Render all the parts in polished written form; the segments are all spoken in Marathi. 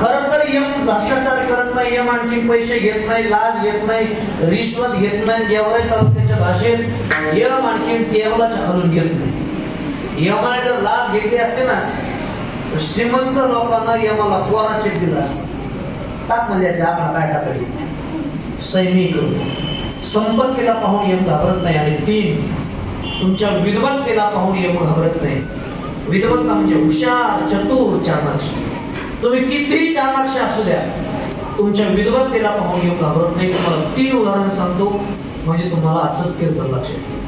खरं तर यम भ्रष्टाचार करत नाही, यम आणखी पैसे घेत नाही, लाच घेत नाही, रिश्वत घेत नाही. गेवराई तालुक्याच्या भाषेत यम आणखी टेबलाच्या खालून घेत नाही. यमाने जर लाच घेतली असते ना, श्रीमंत लोकांना यमाला कोरा चेक दिला असता. टाक म्हणजे असते आपण काय टाकायचे सैनिक. संपत्तीला पाहून यम घाबरत नाही. आणि 3, तुमच्या विद्वत्तेला पाहून यम घाबरत नाही. विद्वत्ता म्हणजे हुशार, चतुर, चाणाक्ष. तुम्ही कितीही चाणाक्ष असू द्या, तुमच्या विद्वत्तेला पाहून यम घाबरत नाही. तुम्हाला 3 उदाहरण सांगतो म्हणजे तुम्हाला अचूक लक्षात.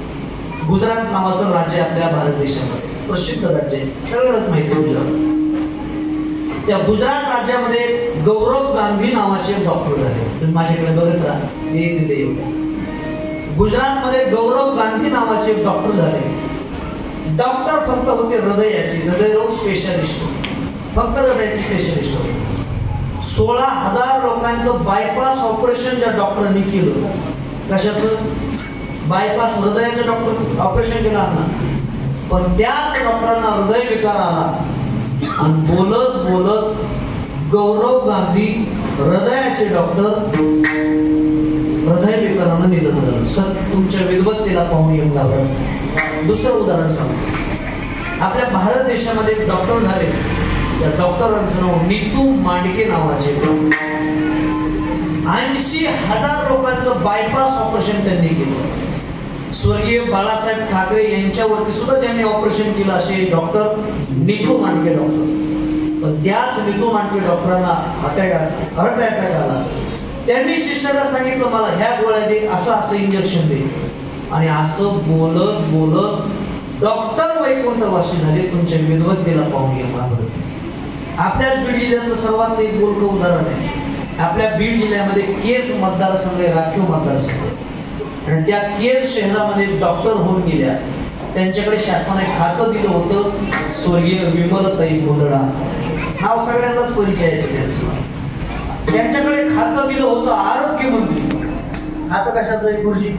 गुजरात नावाचं राज्य आपल्या भारत देशामध्ये प्रसिद्ध राज्य आहे, सगळ्यांनाच माहिती आहे गुजरात. त्या गुजरात राज्यामध्ये गौरव गांधी नावाचे डॉक्टर झाले. तुम्ही माझ्याकडे बघत राहा, तिथे येऊ. गुजरातमध्ये गौरव गांधी नावाचे डॉक्टर झाले. डॉक्टर फक्त होते हृदयाचे, हृदयरोग स्पेशालिस्ट, फक्त हृदयाचे स्पेशलिस्ट होते. 16,000 लोकांचं बायपास ऑपरेशन ज्या डॉक्टरांनी केलं. कशाचं बायपास? हृदयाचं डॉक्टर ऑपरेशन केलं ना, पण त्याच डॉक्टरांना हृदय विकार आला आणि बोलत बोलत गौरव गांधी हृदयाचे डॉक्टर हृदय विकारानं निधन झालं. सर तुमच्या विद्वत्तेला पाहून येऊन घाबरत. दुसरं उदाहरण सांगतो. आपल्या भारत देशामध्ये डॉक्टर झाले, त्या डॉक्टरांचं नाव नीतू मांडके नावाचे. 80,000 लोकांचं बायपास ऑपरेशन त्यांनी केलं. स्वर्गीय बाळासाहेब ठाकरे यांच्यावरती सुद्धा त्यांनी ऑपरेशन केलं असे डॉक्टर नीतू मांडके डॉक्टर. पण त्याच नीतू मांडके डॉक्टरांना हार्ट अटॅक आला. त्यांनी शिष्याला सांगितलं मला ह्या गोळ्या दे, असं इंजेक्शन दे. आणि असं बोलत बोलत डॉक्टर वैकुंठवासी झाले. तुमच्या विद्वत्तेला पाहून येऊ घाबरत. आपल्याच बीड जिल्ह्यातलं सर्वात एक बोलकं उदाहरण आहे. आपल्या बीड जिल्ह्यामध्ये केज मतदारसंघ आहे, राखीव मतदारसंघ. आणि त्या केज शहरामध्ये डॉक्टर होऊन गेल्या. त्यांच्याकडे शासनाने खातं दिलं होतं, स्वर्गीय विमलताई गोंधळा. नाव सगळ्यांनाच परिचय आहे त्यांचं. त्यांच्याकडे खातं दिलं होतं आरोग्यमंत्री. खातं कशाचं? खुर्ची.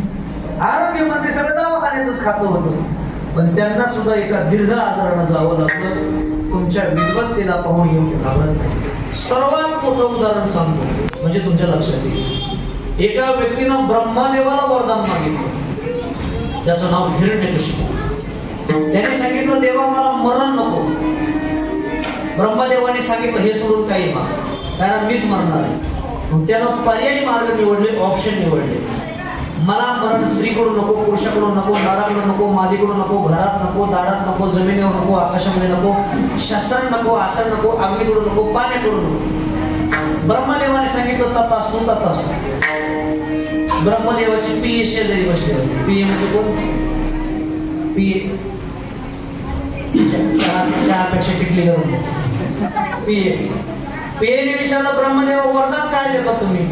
आरोग्यमंत्री सगळं दवाखान्याचंच खातं होतं. पण त्यांना सुद्धा एका दीर्घ आजारानं जावं लागलं. तुमच्या विद्वत्तेला पाहून येऊन घाबरत नाही. सर्वात मोठं उदाहरण सांगतो म्हणजे तुमच्या लक्षात येईल. एका व्यक्तीनं ब्रह्मदेवाला वरदान मागितलं, त्याचं नाव हिरण्यकशिपू. त्याने सांगितलं देवा मला मरण नको. ब्रह्मदेवाने सांगितलं हे सोडून काही माग, कारण मीच मरणार आहे. मग त्यानं पर्यायी मार्ग निवडले, ऑप्शन निवडले. मला मरण स्त्रीकडून नको, पुरुषाकडून नको, नराकडून नको, मादीकडून नको, घरात नको, दारात नको, जमिनीवर नको, आकाशामध्ये नको, शस्त्रान नको, आसन नको, अग्नीकडून नको, पाण्याकडून नको. ब्रह्मदेवाने सांगितलं तथास्तु तथास्तु. ब्रह्मदेवाची पीए शेजारी बसले होते. पीए म्हणजे कोण? पीए चहापेक्षा टिकली करून पीए. पीएने विचारलं ब्रह्मदेव वरदान काय देता तुम्ही?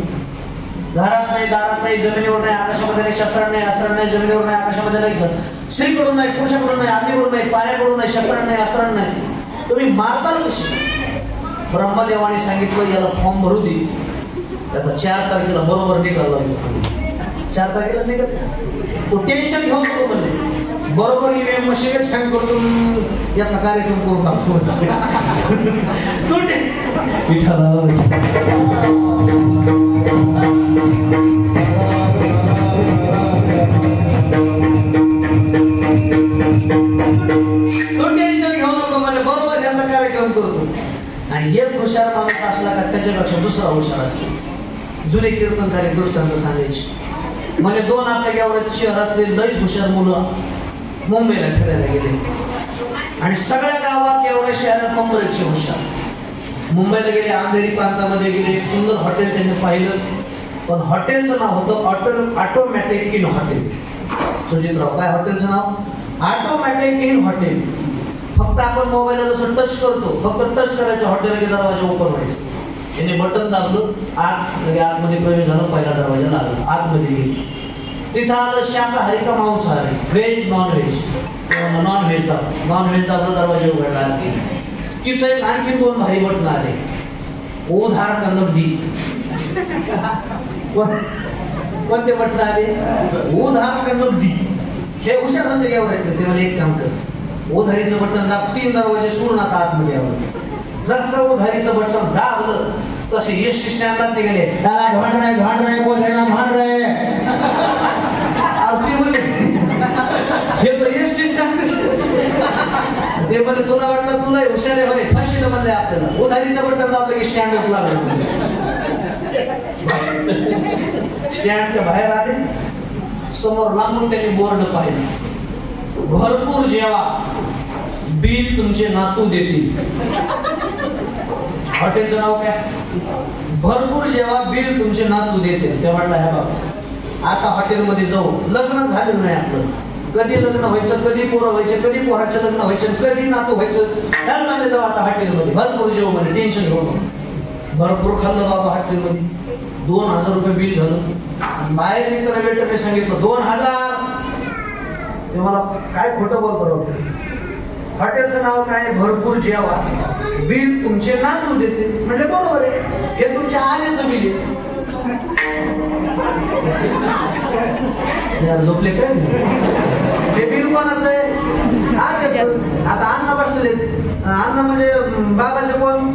घरात नाही, दारात नाही, जमिनीवर नाही, आकाशामध्ये नाही, शस्त्रान नाही, अस्त्रान नाही, जमिनीवर नाही, आकाशामध्ये नाही, स्त्रीकडून नाही, पुरुषाकडून नाही, अग्नीकडून नाही, पाण्याकडून नाही, शस्त्रान नाही, अस्त्रान नाही, तुम्ही मारताल कशी? ब्रह्मदेवाने सांगितलं याला फॉर्म भरू दे. त्याचा 4 तारखेला बरोबर निकाल लागला. 4 तारखेला निकाल. तो टेन्शन घेऊन नको म्हणले, बरोबर ईव्हीएम मशीन छान करतो याचा कार्यक्रम करून टाकतो. टेन्शन घेऊ नको म्हणजे बरोबर त्याचा कार्यक्रम करतो. आणि एक हुशार माणूस असला का त्याच्यापेक्षा दुसरा हुशार असतो. जुने कीर्तनकारी दृष्टांत सांगायचे म्हणजे 2 आपल्या गावात शहरातले लईच हुशार मुलं मुंबईला फिरायला गेले. आणि सगळ्या गावात एवढ्या शहरात मुंबईचे हुशार. मुंबईला गेले, अंधेरी प्रांतामध्ये गेले, सुंदर हॉटेल त्यांनी पाहिलं. पण हॉटेलचं नाव होतं ऑटोमॅटिक इन हॉटेल. सुजितराव काय हॉटेलचं नाव? Automatic in hotel. फक्त आपण मोबाईलला जसं टच करतो, फक्त टच करायचं, हॉटेलचे दरवाजा ओपन व्हायचे. त्याने बटन दाबलं, आतमध्ये प्रवेश झाला, पहिला दरवाजा लागला, आतमध्ये गेली. तिथं आलं शाकाहारी का मांसाहारी, veg non veg. Non veg दाबलं, नॉन व्हेज दाबलं, दरवाजा उघडला. तिथं एक आणखी 2 भारी बटन आले, ओधार का नगदी. कोणते बटन आले? ओधार का नगदी. हे हुशार म्हणजे एवढं ते मला एक काम कर, ओधारीचं बटन दाब, 3 दरवाजे सोडून आता आतमध्ये यावं. जसं उधारीचं बटन दाबलं कसे एसटी स्टँडला ते गेले झाड रे बोलायला झाड रे आरती बोलले हे तर एसटी स्टँड ते म्हणजे तुला वाटलं तुला हुशार आहे होय फाशीला म्हणले आपल्याला उधारीचं बटन दाबलं की स्टँड लागलं स्टँडच्या बाहेर आले समोर लांबून त्यांनी बोर्ड पाहिले भरपूर जेवा बिल तुमचे नातू देतील हॉटेलचं नाव काय भरपूर जेव्हा बिल तुमचे नातू देतील ते म्हटलं हे बाबा आता हॉटेलमध्ये जाऊ लग्न झालेलं नाही आपलं कधी लग्न व्हायचं कधी पोरं व्हायचे कधी पोराचं लग्न व्हायचं कधी नातू व्हायचं त्याला मानले जाऊ आता हॉटेलमध्ये भरपूर जेव मध्ये टेन्शन घेऊ भरपूर खाल्लं बाबा हॉटेलमध्ये 2000 रुपये बिल झालं बाहेर निघताना वेटरने सांगितलं 2000 ते मला काय खोटं बोलतो हॉटेलचं नाव काय भरपूर जेवा बिल तुमचे नातू देते म्हणजे बरोबर आहे हे तुमच्या आलेचं बिल आहे झोपले काय हे बिल कोणाचं आहे आता अण्णा बसले अण्णा म्हणजे बाबाचे कोण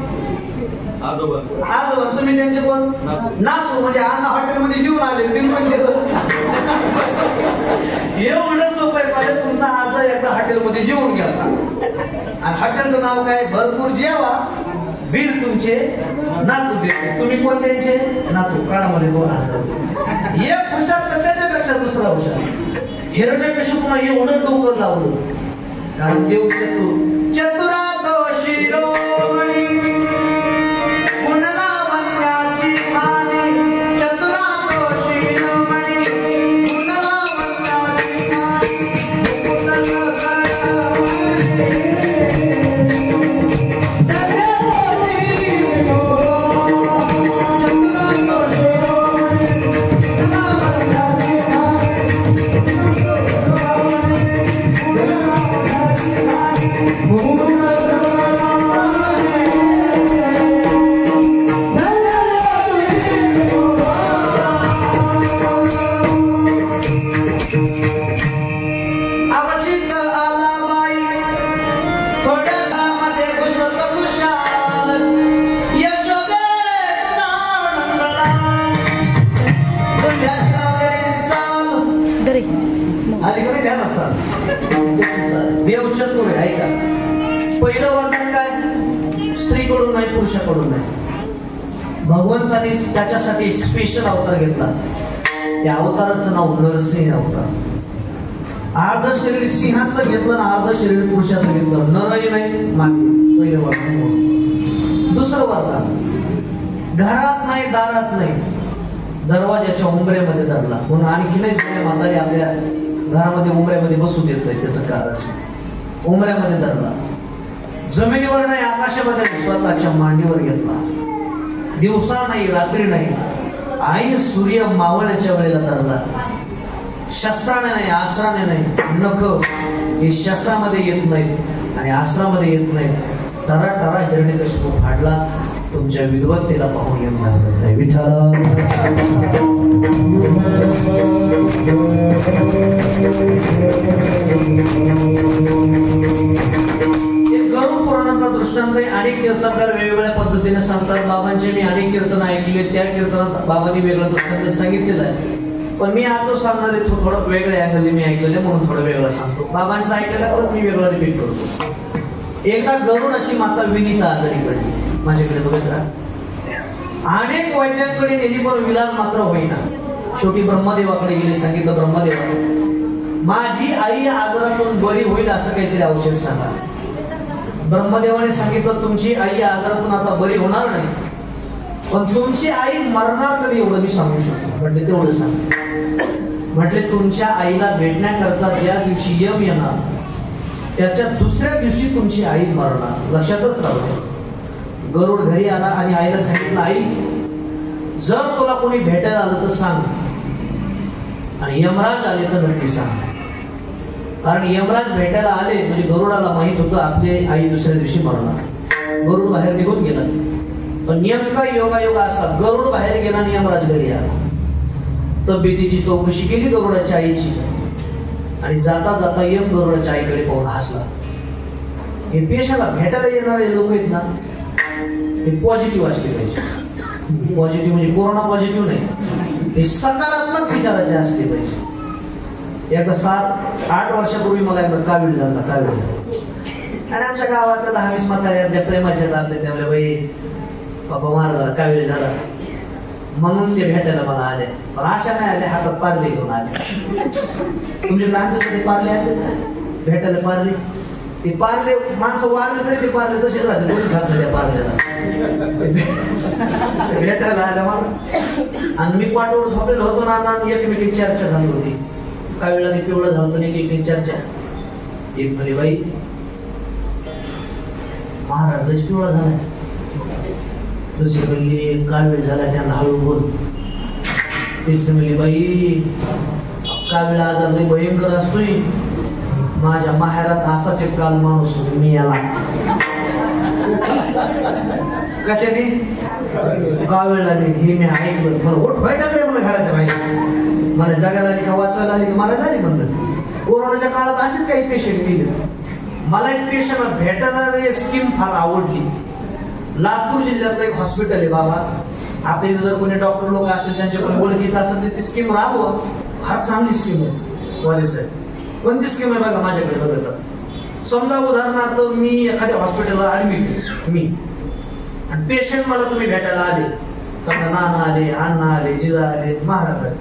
आजोबा तुम्ही त्यांचे कोण नातू म्हणजे अण्णा हॉटेलमध्ये जेवून आले बिल पण दिलं एवढं सोपं आहे म्हणजे तुमचा आज एकदा हॉटेलमध्ये जेवून गेला आणि हॉटेलचं नाव काय भरपूर जेवा बिल तुमचे नातू देते तुम्ही कोण त्यांचे नातू काळामध्ये 2000 एक हुशार तर त्याच्यापेक्षा दुसरा हुशार हिरण्यकशिपूला एवढं डोकं लावलं कारण देव चतुरा दोषी शिरोमणी कुंडला वंद्याची माने चतुरा दोषी शिरोमणी कुंडला वंद्याची माने देवचतुर आहे ऐका पहिलं वर्णन काय स्त्रीकडून नाही पुरुषाकडून नाही भगवंताने त्याच्यासाठी स्पेशल अवतार घेतला त्या अवताराचं नाव नरसिंह अवतार अर्ध शरीर सिंहाचं घेतलं ना अर्ध शरीर पुरुषाचं घेतलं नरही नाही मागे पहिलं वर्णन दुसरं वर्णन घरात नाही दारात नाही दरवाजाच्या उंबऱ्यामध्ये धरला म्हणून आणखी नाही जुन्या म्हातारी आपल्या घरामध्ये उंबऱ्यामध्ये बसू देत नाही त्याचं कारण उंबऱ्यामध्ये धरला जमिनीवर नाही आकाशामध्ये स्वतःच्या मांडीवर घेतला दिवसा नाही रात्री नाही आई सूर्य मावळ्याच्या वेळेला धरला शस्त्राने नाही आसराने नाही नख हे शस्त्रामध्ये येत नाही आणि आसरामध्ये येत नाही टरा टरा हिरण्यकशिपू फाडला तुमच्या विद्वत्तेला पाहून येऊन लागलं नाही विठ्ठल गरुड पुराणाचा दृष्टांत अनेक कीर्तनकार वेगवेगळ्या पद्धतीने सांगतात बाबांचे मी अनेक कीर्तन ऐकले त्या कीर्तनात बाबांनी वेगळं दृष्टांत सांगितलेलं आहे पण मी आज जो सांगणार आहे तो थोडं वेगळ्या अँगलने मी ऐकलेलं म्हणून थोडं वेगळं सांगतो बाबांचं ऐकलेलं परत मी वेगळं रिपीट करतो एकदा गरुडाची माता विनीता आजारी पडली माझ्याकडे बघत राहा अनेक वैद्यांकडे नेली पण विलाज मात्र होईना शेवटी ब्रह्मदेवाकडे गेले सांगितलं ब्रह्मदेवा माझी आई आजारातून बरी होईल असं काहीतरी औषध सांगा ब्रह्मदेवाने सांगितलं तुमची आई आजारातून आता बरी होणार नाही पण तुमची आई मरणार कधी एवढं मी सांगू शकतो म्हटले तेवढं सांग म्हटले तुमच्या आईला भेटण्याकरता ज्या दिवशी यम येणार त्याच्या दुसऱ्या दिवशी तुमची आई मरणार लक्षातच राहू दे गरुड घरी आला आणि आईला सांगितलं आई जर तुला कोणी भेटायला आलं तर सांग आणि यमराज आले तर नक्की सांग कारण यमराज भेटायला आले म्हणजे गरुडाला माहित होतं आपली आई दुसऱ्या दिवशी मरणार गरुड बाहेर निघून गेला पण नेमका योगायोग असा गरुड बाहेर गेला आणि यमराज घरी आला तब्येतीची चौकशी केली गरुडाच्या आईची आणि जाता जाता यम गरुडाच्या आईकडे पाहून हसला हे पेशाला भेटायला येणारे लोक आहेत ना हे पॉझिटिव्ह असले पाहिजे पॉझिटिव्ह म्हणजे कोरोना पॉझिटिव्ह नाही, हे सकारात्मक विचाराचे असले पाहिजे. एकदा 7-8 वर्षापूर्वी मला एकदा कावीळ झाला, कावीळ. आणि आमच्या गावातल्या 10-20 म्हाताऱ्या प्रेमाच्या जाते त्यामुळे बाई बाबा महाराज कावीळ झाला म्हणून ते भेटायला मला आले. पण अशा नाही आले हातात पारले घेऊन आले. तुमचे लहान पारले आले भेटायला, पारले ते पारले माणसं वारले तरी ते पारले तसेच राहते, कोणीच घात नाही त्या पारल्याला. भेटायला आल्या मला आणि मी पाठवर झोपलेलो होतो ना, एकमेकी चर्चा झाली होती. कावीळला मी पिवळं झालं एक चर्चा. एक म्हणे बाई महाराज लस पिवळा झालाय, दुसरी म्हणली कावीळ झाला त्यांना हळू बोल. तिसरी म्हणली बाई कावीळ आजार लई भयंकर असतोय, माझ्या माहेरात असाच एक काल माणूस मी याला. कशाने? कावीळला हे मी ऐकलं, मला ओठ व्हाय टाकले मला घराच्या बाहेर. मला जगायला आली का वाचवायला आली का मला झाली म्हणलं. कोरोनाच्या काळात असेच काही पेशंट गेले. मला एक पेशंट भेटणारी एक स्कीम फार आवडली. लातूर जिल्ह्यातलं एक हॉस्पिटल आहे बाबा, आपल्या इथे जर कोणी डॉक्टर लोक असतील त्यांच्या कोणी ओळखीचं असेल तर ती स्कीम राबवा, फार चांगली स्कीम आहे. वाले साहेब कोणती स्कीम आहे बघा माझ्याकडे बघा. समजा उदाहरणार्थ मी एखाद्या हॉस्पिटलला ऍडमिट मी आणि पेशंट मला तुम्ही भेटायला आले, समजा नाना आले, अण्णा आले, जिजा आले, महाराज आले,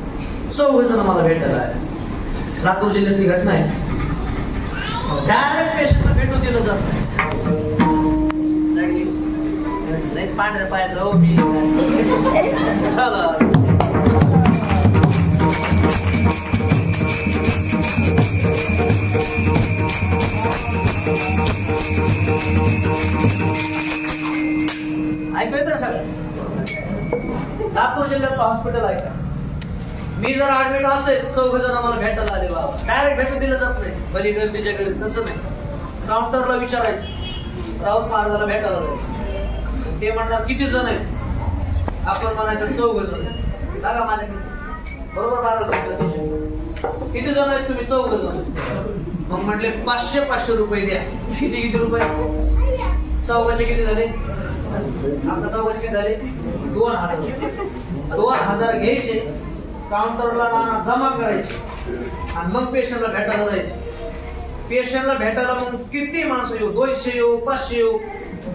4 जण मला भेटायला आले. लातूर जिल्ह्यातली घटना आहे. डायरेक्ट पेशंटला भेटू दिलं जात नाही, पांढऱ्या पायाचं हो मी चला. ऐकू येतं सगळं? नागपूर जिल्ह्यातलं हॉस्पिटल आहे का? मी जर ऍडमिट असेल 4 जण मला भेटायला आले बाबा, डायरेक्ट भेटून दिलं जात नाही. भली गर्दीच्या घरी तसं नाही, काउंटरला विचारायचं राऊत महाराजाला भेटायला जायचं. ते म्हणणार किती जण आहेत, आपण म्हणायचं 4 जण. बघा माझ्याकडे बरोबर 12 किती जण आहेत तुम्ही? 4 जण. मग म्हटले 500 रुपये द्या. किती रुपये? 4 किती झाले? आता 4 किती झाले? 2000. 2000 घ्यायचे, काउंटरला नाना जमा करायचे आणि मग पेशंटला भेटायला जायचे. पेशंटला भेटायला मग किती माणसं येऊ, 200 येऊ, 500 येऊ,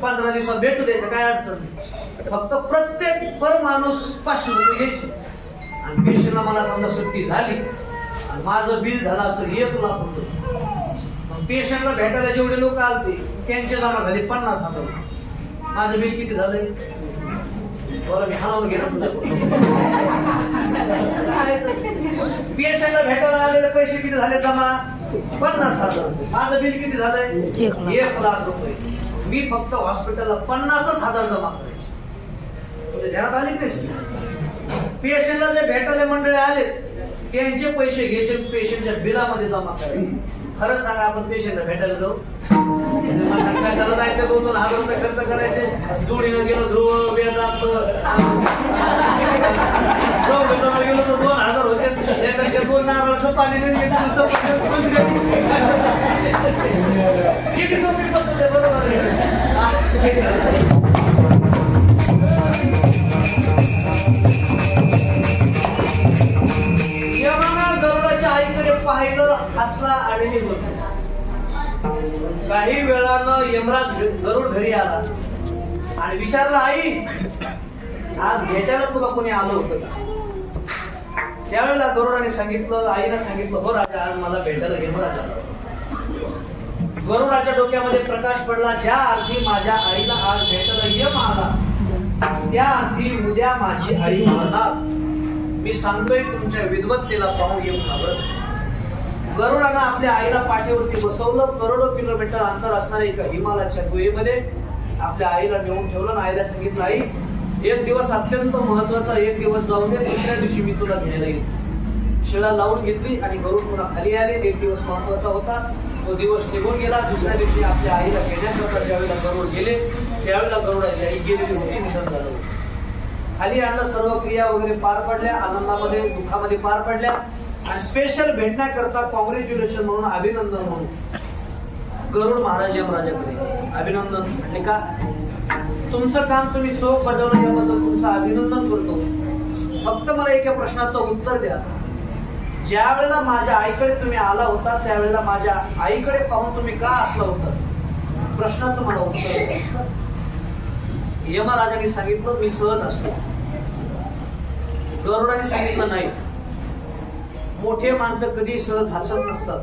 15 दिवसात भेटू द्यायचं, काय अडचण नाही. फक्त प्रत्येक पर माणूस 500 रुपये घ्यायचे. आणि पेशंटला मला समजा सुट्टी झाली आणि माझं बिल झालं असेल 1 लाख रुपये. मग पेशंटला भेटायला जेवढे लोक आलते त्यांचे जमा झाले 50,000. माझं बिल किती झालंय? बरं मी हलवून गेलो पेशंटला भेटायला आलेले पैसे किती झाले जमा? 50,000. माझं बिल किती झालंय? 1 लाख रुपये. मी फक्त हॉस्पिटलला 50,000 जमा करायचे. ध्यानात आली नाही? पेशंटला जे भेटायला मंडळी आले त्यांचे पैसे घ्यायचे, पेशंटच्या बिलामध्ये जमा करायचे. खरंच सांगा, आपण पेशंटला भेटायला जाऊ कशाला जायचं? 2,000 रुपये खर्च करायचे. जोडीनं गेलो ध्रुव वेदांत गेलो तर 2,000 होते. त्यापेक्षा 2 नारळाचं पाणी किती सोपी पद्धत आहे. बरोबर गरुडाच्या आईकडे पाहिलं, हसला आणि निघून. काही वेळानं यमराज गरुड घरी आला आणि विचारला, आई आज भेटायला तुला कोणी आलं होतं का? त्यावेळेला गरुडाने सांगितलं, आईने सांगितलं, हो राजा आज मला भेटायला यमराज आला. गरुडाच्या डोक्यामध्ये प्रकाश पडला, ज्या अर्थी माझ्या आईला आज भेटायला यम आला त्या अर्थी उद्या माझी आई म्हणणार. मी सांगतोय तुमच्या विद्वत्तेला पाहून येऊन घाबरत. गरुडानं आपल्या आईला पाठीवरती बसवलं. करोडो किलोमीटर अंतर असणाऱ्या एका हिमालयाच्या गुहेमध्ये आपल्या आईला नेऊन ठेवलं. आईला सांगितलं, आई एक दिवस अत्यंत महत्वाचा, एक दिवस जाऊन दे, दुसऱ्या दिवशी मी तुला घ्यायला येईल. शिळा लावून घेतली आणि गरुड पुन्हा खाली आले. एक दिवस महत्वाचा होता, तो दिवस निघून गेला. दुसऱ्या दिवशी आपल्या आईला घेण्याकरता ज्यावेळेला गरुड गेले त्यावेळेला गरुडाची आई गेलेली होती, निधन झालं होतं. खाली आणलं, सर्व क्रिया वगैरे पार पडल्या, आनंदामध्ये दुःखामध्ये पार पडल्या. आणि स्पेशल भेटण्याकरता कॉंग्रॅच्युलेशन म्हणून, अभिनंदन म्हणून गरुड महाराज यमराजाकडे. अभिनंदन म्हणजे का? तुमचं काम तुम्ही चोख बजावलं, याबद्दल तुमचं अभिनंदन करतो. फक्त मला एका प्रश्नाचं उत्तर द्या. ज्या वेळेला माझ्या आईकडे तुम्ही आला होता त्यावेळेला माझ्या आईकडे पाहून तुम्ही का असला होता? प्रश्नाचं मला उत्तर द्या. यमराजांनी सांगितलं मी सहज असतो. गरुडाने सांगितलं नाही. मोठे माणसं कधी सहज हसत नसतात.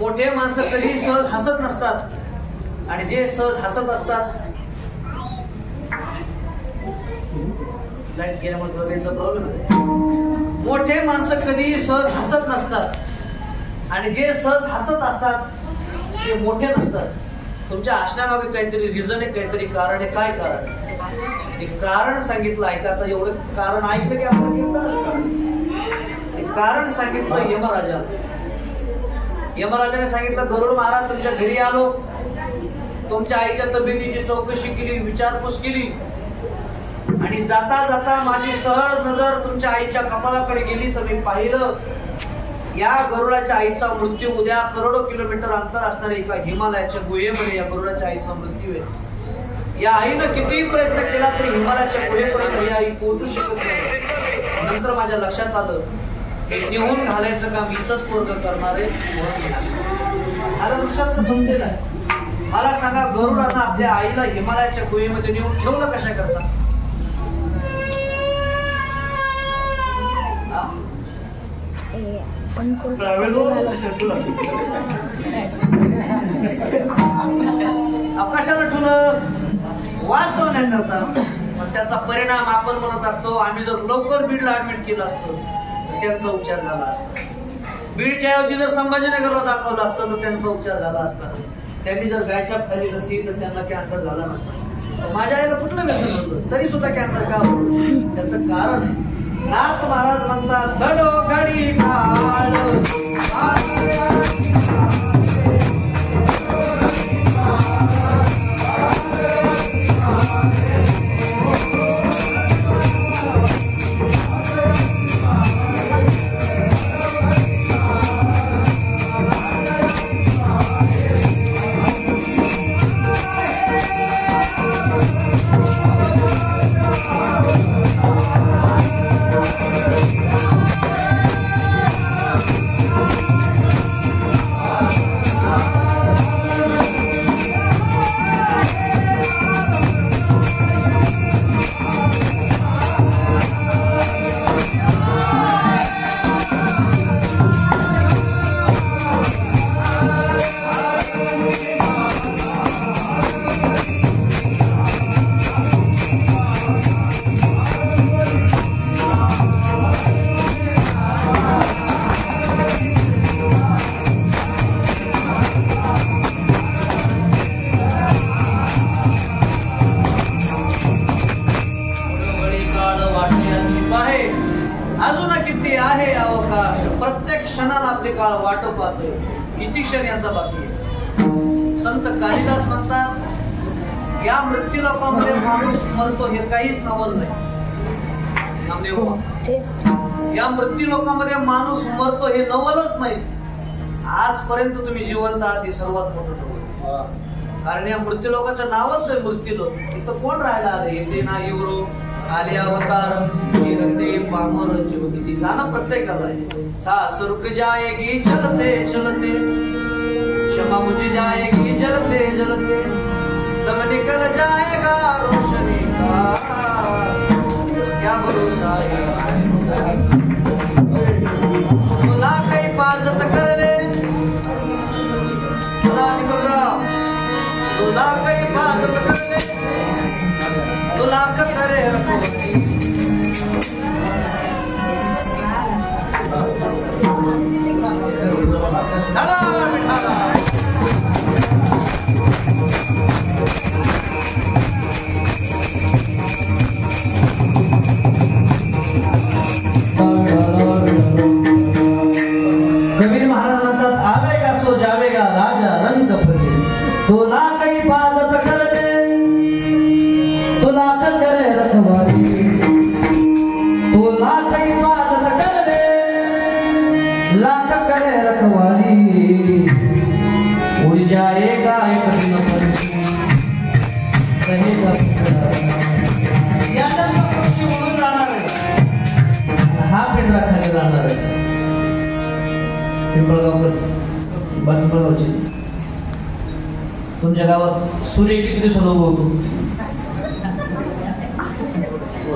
मोठे माणसं कधी सहज हसत नसतात आणि जे सहज हसत असतात मोठे माणसं कधी सहज हसत नसतात आणि जे सहज हसत असतात ते मोठे नसतात. तुमच्या हसण्यामागे काहीतरी रिझन आहे, काहीतरी कारण आहे. काय कारण? ते कारण सांगितलं. ऐका आता. एवढं कारण ऐकलं की आपलं कीर्तनच कारण. कारण सांगितलं यमराजा. यमराजाने सांगितलं गरुड महाराज तुमच्या घरी आलो, तुमच्या आईच्या तब्येतीची चौकशी केली, विचारपूस केली आणि जाता जाता माझी सहज नजर तुमच्या आईच्या कपाळाकडे गेली तर मी पाहिलं या गरुडाच्या आईचा मृत्यू उद्या करोडो किलोमीटर अंतर असणाऱ्या एका हिमालयाच्या गुहेमध्ये या गरुडाच्या आईचा मृत्यू आहे. या आईनं कितीही प्रयत्न केला तरी हिमालयाच्या गुहेपर्यंत ही आई पोहोचू शकत नाही. नंतर माझ्या लक्षात आलं हे निहून घालायचं काम हीच पोरग करणार आहे. आता दृष्टांत समजेल आहे. मला सांगा गरुडानं आपल्या आईला हिमालयाच्या गुहेमध्ये नेऊन ठेवलं कशा करता? कशाला ठेवलं? वाचवण्याकरता. पण त्याचा परिणाम आपण म्हणत असतो आम्ही जर लवकर बीडला ऍडमिट केलं असतो त्यांचा उपचार झाला असता. बीडच्या ऐवजी जर संभाजीनगरला दाखवलं असतं तर त्यांचा उपचार झाला असता. त्यांनी जर गायछाप खाली नसती तर त्यांना कॅन्सर झाला नसता. माझ्या आईला कुठलं व्यसन होतं तरी सुद्धा कॅन्सर का होतं? त्याचं कारण आहे. नाथ महाराज म्हणतात घडोघडी काळ किती क्षण याचा बाकी आहे. संत कालिदास म्हणतात या मृत्यू लोकांमध्ये माणूस मरतो हे काहीच नवल नाही. या मृत्यू लोकांमध्ये माणूस मरतो हे नवलच नाही. आजपर्यंत तुम्ही जिवंत आहात हे सर्वात मोठं नवल. कारण या मृत्यू लोकांचं नावच आहे मृत्यू लोक. इथं कोण राहायला आले? येते ना युरो आले अवतार गिरते पामर जीवती जाणं प्रत्येकाला आहे. सांस रुक जाएगी चलते चलते, क्षमा मुझ जाएगी जलते जलते, दम निकल जाएगा रोशनी का क्या भरोसा है. तुला काही पाजत करले तुला काही पाजत करले तुला करे कबीर महाराज म्हणतात आवेगा सो जावेगा राजा रंग प्रगे, तुला काही पाजत करते तुला करे रखवारी, तुला काही पाजत करते लाख करे रखवारी, उड़ जाएगा एक दिन रहेगा सूर्य किती दिवसाला उगवतो?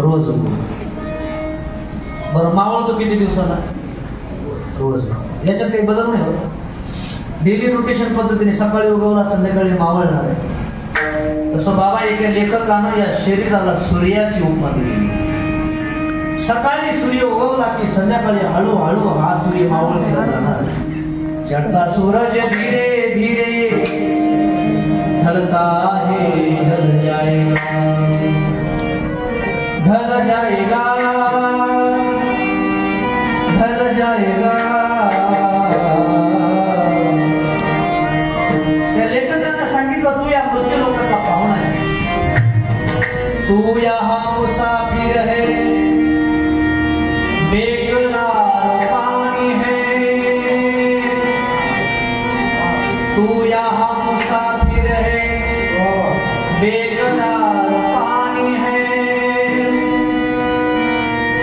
रोज उगवतो. बरं मावळतो किती दिवसाला? रोज. याच्यात काही बदल नाही होत. डेली रोटेशन पद्धतीने सकाळी उगवला संध्याकाळी मावळणार आहे. तसं बाबा एका लेखकानं या शरीराला सूर्याची उपमा दिली. सकाळी सूर्य उगवला की संध्याकाळी हळूहळू हा सूर्य मावळ केला जाणार. चढ़ता सूरज धीरे धीरे ढलता है, ढल जाएगा, ढल जाएगा, ढल जाएगा. त्या लेखकांना सांगितलं तू या मृत्यू लोकांचा पाहुणा आहे, तू यहाँ मुसाफिर है, बेकरार पानी है, तू यहाँ मुसाफिर है, बेकरार पानी है.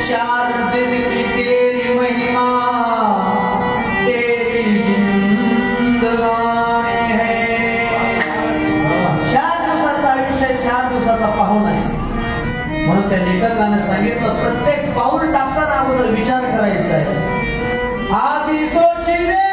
4 दिन की तेरी महिमा, तेरी जिंदगानी है. 4 दिवसाचा आयुष्य, 4 दिवसाचा पाहुणा आहे. म्हणून त्या लेखकाने सांगितलं प्रत्येक पाऊल टाकताना अगोदर विचार करायचा आहे. आधी सोचले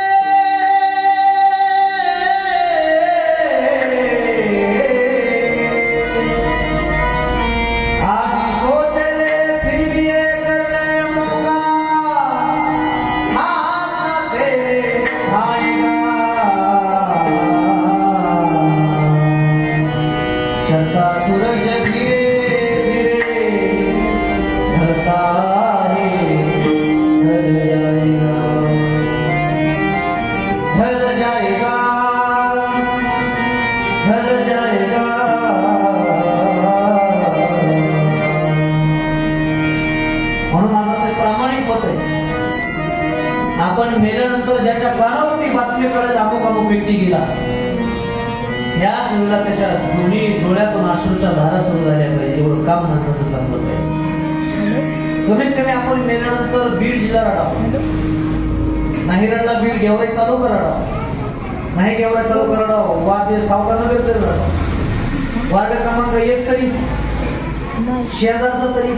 आपण मेल्यानंतर ज्याच्या कानावरती बातमी कळेल अमुक अमुक व्यक्ती गेला, त्याच वेळेला त्याच्या दोन्ही डोळ्यातून अश्रूच्या धारा सुरू झाल्या पाहिजे. एवढं काम माणसाचं चांगलं पाहिजे. कमीत कमी आपण मेल्यानंतर बीड जिल्हा रडावा, नाही रडला बीड गेवराई तालुका रडावा, नाही गेवराई तालुका रडावा, वार्ड सावकानगर तरी रडावा, वार्ड क्रमांक 1 तरी, शेजारचा तरी.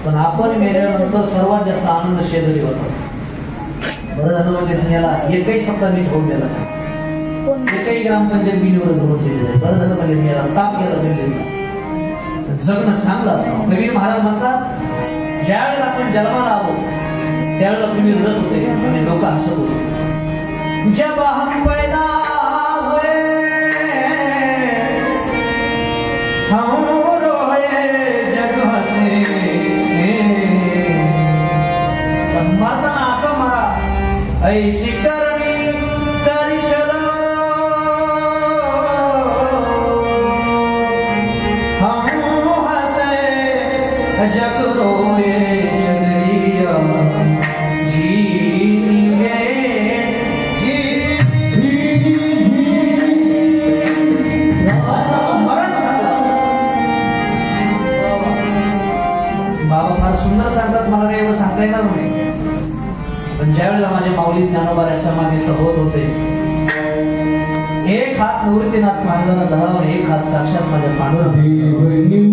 पण आपण मेल्यानंतर सर्वात जास्त आनंद शेजारी होता. बरं झालं म्हणजे याला एकही सप्ताह नीट होऊन दिला, एकही ग्रामपंचायत बिलवर धरून दिले. बरं झालं म्हणजे मी याला ताप गेला दिल्लीला. जगणं चांगलं असावं. कबीर महाराज म्हणतात ज्यावेळेला आपण जन्माला आलो त्यावेळेला तुम्ही रडत होते आणि लोक हसत होते. जब हम पैदा हुए हम रोए जग हसे. पण मरताना असं मारा ऐसी करनी करी चलो, हम हंसे जग रोए चलिया, जीवे जी मरण सांगतात. बाबा फार सुंदर सांगतात, मला काही एवढं सांगता येणार नाही. पण ज्यावेळेला माझे माऊली ज्ञानोबा समाधीस्थ होत होते, एक हात निवृत्तीनाथ महाराजांना धरावर, एक हात साक्षात माझ्या पांडुरंग. देव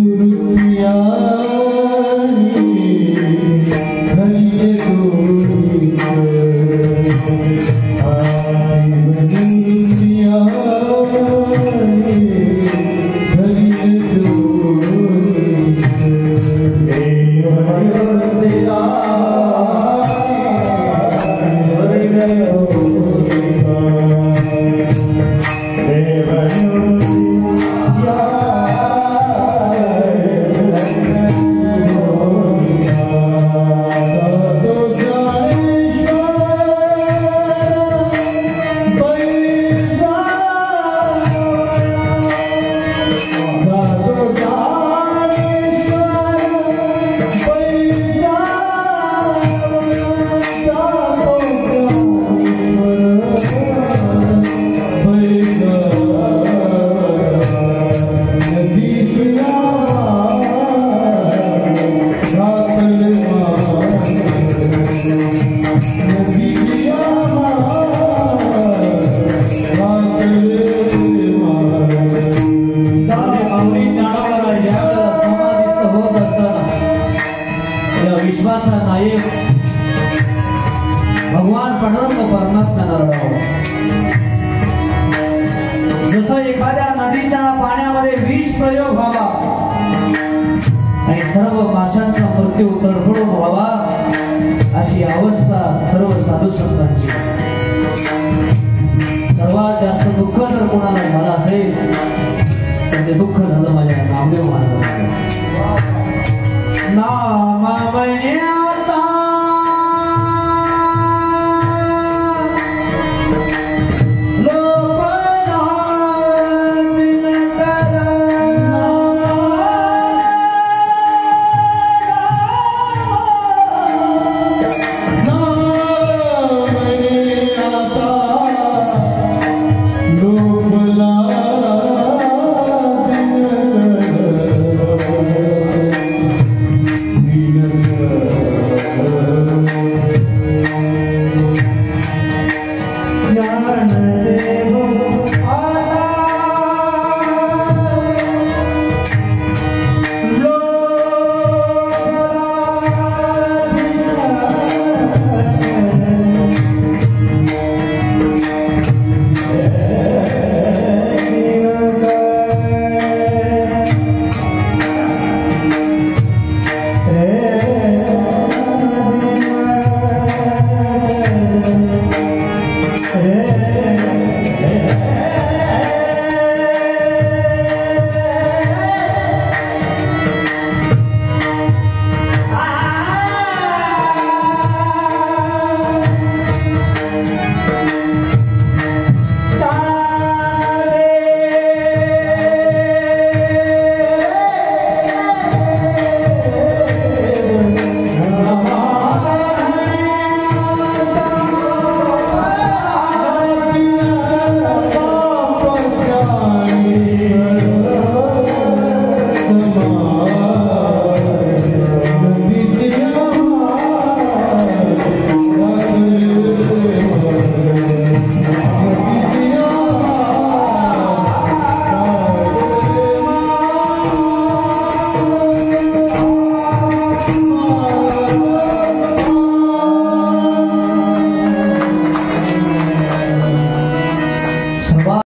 साहेब भगवान पांडुरंग परमात्म्याला रडावं. जसं एखाद्या नदीच्या पाण्यामध्ये विष प्रयोग व्हावा आणि सर्व माशांचा मृत्यू तडफडून व्हावा अशी अवस्था सर्व साधू संतांची. सर्वात जास्त दुःख जर कोणाला झालं असेल तर ते दुःख झालं माझ्या नामदेव महाराजांचं.